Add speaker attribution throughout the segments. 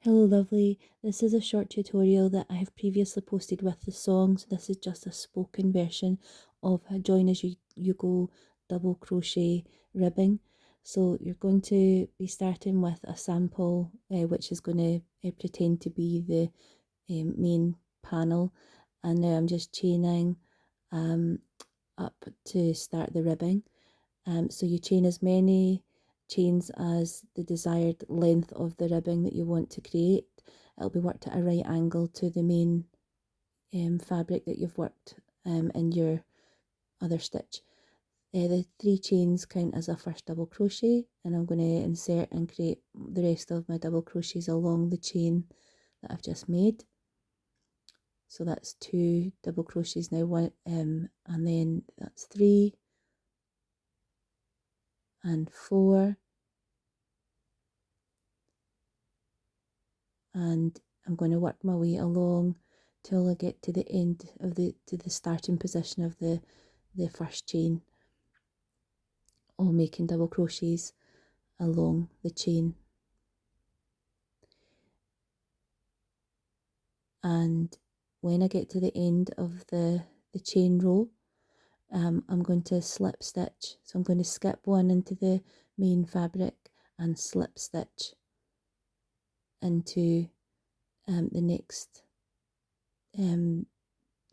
Speaker 1: Hello lovely, this is a short tutorial that I have previously posted with the song, so this is just a spoken version of a join as you go double crochet ribbing. So you're going to be starting with a sample which is going to pretend to be the main panel, and now I'm just chaining up to start the ribbing. So you chain as many chains as the desired length of the ribbing that you want to create. It'll be worked at a right angle to the main fabric that you've worked in your other stitch. The 3 chains count as a first double crochet, and I'm going to insert and create the rest of my double crochets along the chain that I've just made. So that's 2 double crochets now, and then that's 3 and 4, and I'm going to work my way along till I get to the end of the starting position of the first chain, all making double crochets along the chain. And when I get to the end of the chain row, I'm going to slip stitch. So I'm going to skip one into the main fabric and slip stitch into the next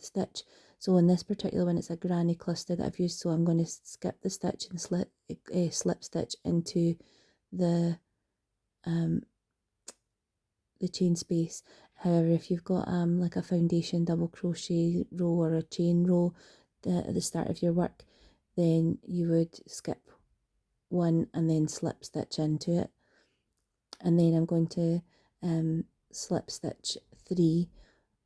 Speaker 1: stitch. So in this particular one, it's a granny cluster that I've used, so I'm going to skip the stitch and slip stitch into the chain space. However, if you've got like a foundation double crochet row or a chain row at the start of your work, then you would skip one and then slip stitch into it. And then I'm going to slip stitch 3,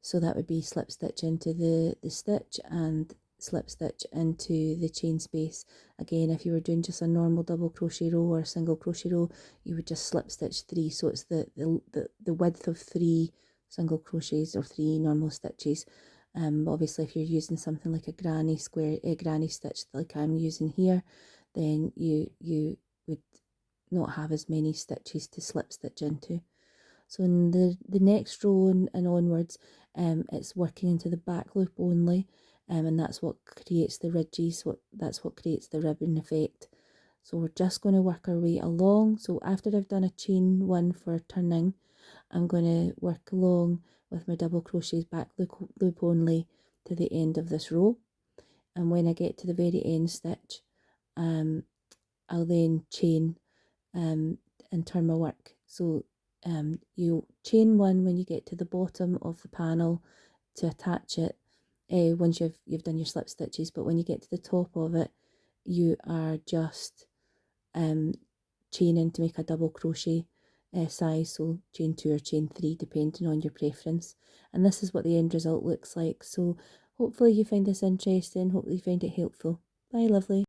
Speaker 1: so that would be slip stitch into the stitch and slip stitch into the chain space. Again, if you were doing just a normal double crochet row or a single crochet row, you would just slip stitch 3, so it's the width of 3 single crochets or 3 normal stitches. Obviously if you're using something like a granny stitch like I'm using here, then you would not have as many stitches to slip stitch into. So in the next row and onwards, it's working into the back loop only, and that's what creates the ridges, that's what creates the ribbon effect. So we're just going to work our way along. So after I've done a chain 1 for turning, I'm going to work along with my double crochets back loop only to the end of this row. And when I get to the very end stitch, I'll then chain and turn my work. So you chain 1 when you get to the bottom of the panel to attach it, once you've done your slip stitches, but when you get to the top of it, you are just chaining to make a double crochet size, so chain 2 or chain 3 depending on your preference. And this is what the end result looks like. So hopefully you find this interesting, hopefully you find it helpful. Bye lovely.